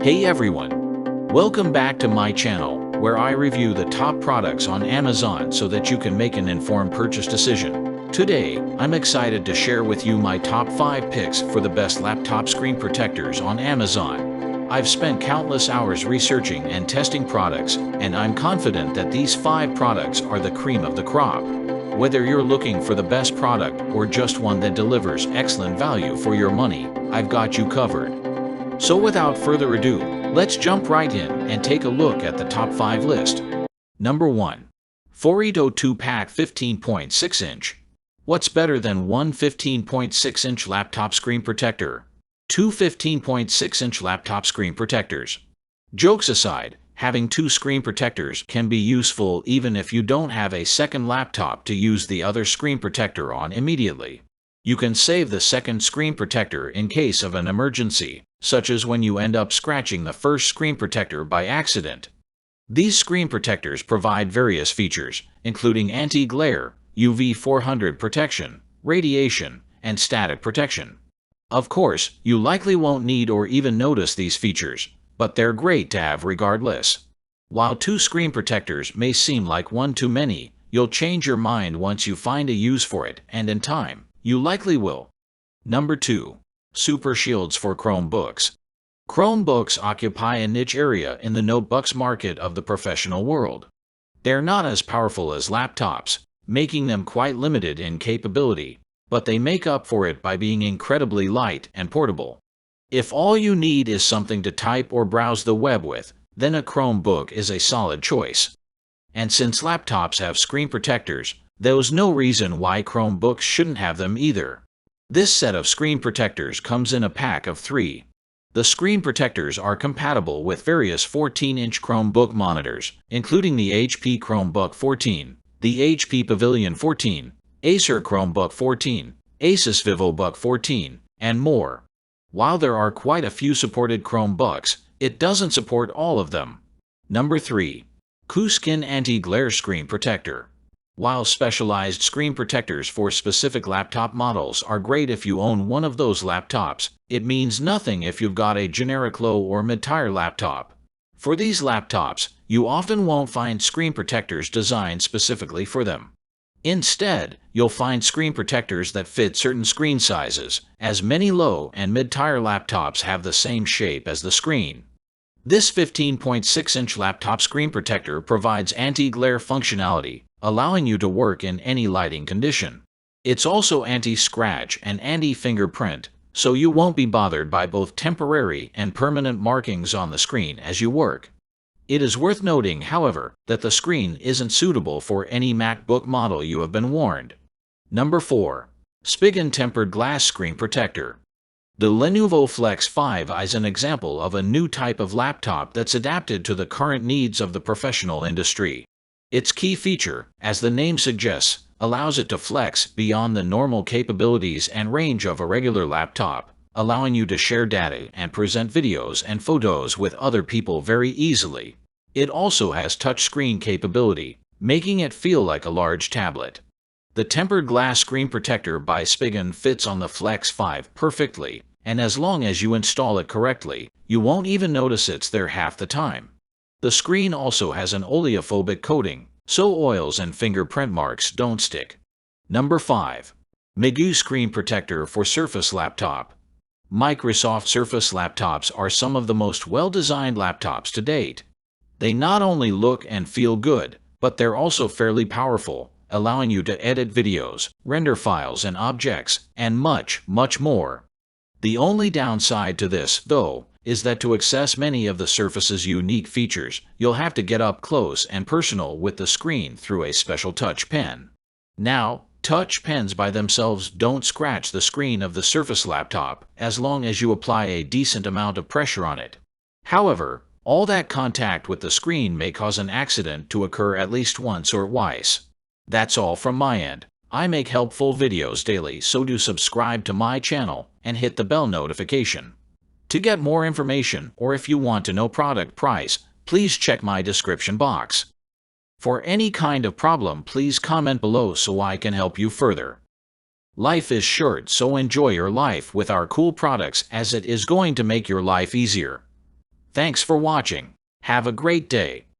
Hey everyone! Welcome back to my channel, where I review the top products on Amazon so that you can make an informed purchase decision. Today, I'm excited to share with you my top 5 picks for the best laptop screen protectors on Amazon. I've spent countless hours researching and testing products, and I'm confident that these 5 products are the cream of the crop. Whether you're looking for the best product or just one that delivers excellent value for your money, I've got you covered. So without further ado, let's jump right in and take a look at the top 5 list. Number 1. Forito 2-pack 15.6-inch. What's better than one 15.6-inch laptop screen protector? 2 15.6-inch laptop screen protectors. Jokes aside, having 2 screen protectors can be useful even if you don't have a second laptop to use the other screen protector on immediately. You can save the second screen protector in case of an emergency, such as when you end up scratching the first screen protector by accident. These screen protectors provide various features, including anti-glare, UV 400 protection, radiation, and static protection. Of course, you likely won't need or even notice these features, but they're great to have regardless. While 2 screen protectors may seem like one too many, you'll change your mind once you find a use for it, and in time, you likely will. Number 2. Super Shields for Chromebooks. Chromebooks occupy a niche area in the notebooks market of the professional world. They're not as powerful as laptops, making them quite limited in capability, but they make up for it by being incredibly light and portable. If all you need is something to type or browse the web with, then a Chromebook is a solid choice. And since laptops have screen protectors, there's no reason why Chromebooks shouldn't have them either. This set of screen protectors comes in a pack of 3. The screen protectors are compatible with various 14-inch Chromebook monitors, including the HP Chromebook 14, the HP Pavilion 14, Acer Chromebook 14, Asus VivoBook 14, and more. While there are quite a few supported Chromebooks, it doesn't support all of them. Number 3. Q-Skin Anti-Glare Screen Protector. While specialized screen protectors for specific laptop models are great if you own one of those laptops, it means nothing if you've got a generic low or mid-tier laptop. For these laptops, you often won't find screen protectors designed specifically for them. Instead, you'll find screen protectors that fit certain screen sizes, as many low and mid-tier laptops have the same shape as the screen. This 15.6-inch laptop screen protector provides anti-glare functionality, allowing you to work in any lighting condition. It's also anti-scratch and anti-fingerprint, so you won't be bothered by both temporary and permanent markings on the screen as you work. It is worth noting, however, that the screen isn't suitable for any MacBook model you have been warned. Number 4. Spigen Tempered Glass Screen Protector. The Lenovo Flex 5i is an example of a new type of laptop that's adapted to the current needs of the professional industry. Its key feature, as the name suggests, allows it to flex beyond the normal capabilities and range of a regular laptop, allowing you to share data and present videos and photos with other people very easily. It also has touchscreen capability, making it feel like a large tablet. The tempered glass screen protector by Spigen fits on the Flex 5 perfectly, and as long as you install it correctly, you won't even notice it's there half the time. The screen also has an oleophobic coating, so oils and fingerprint marks don't stick. Number 5. Migu Screen Protector for Surface Laptop. Microsoft Surface laptops are some of the most well-designed laptops to date. They not only look and feel good, but they're also fairly powerful, allowing you to edit videos, render files and objects, and much, much more. The only downside to this, though, is that to access many of the Surface's unique features, you'll have to get up close and personal with the screen through a special touch pen. Now, touch pens by themselves don't scratch the screen of the Surface laptop as long as you apply a decent amount of pressure on it. However, all that contact with the screen may cause an accident to occur at least once or twice. That's all from my end. I make helpful videos daily, so do subscribe to my channel and hit the bell notification. To get more information, or if you want to know product price, please check my description box. For any kind of problem, please comment below so I can help you further. Life is short, so enjoy your life with our cool products, as it is going to make your life easier. Thanks for watching. Have a great day.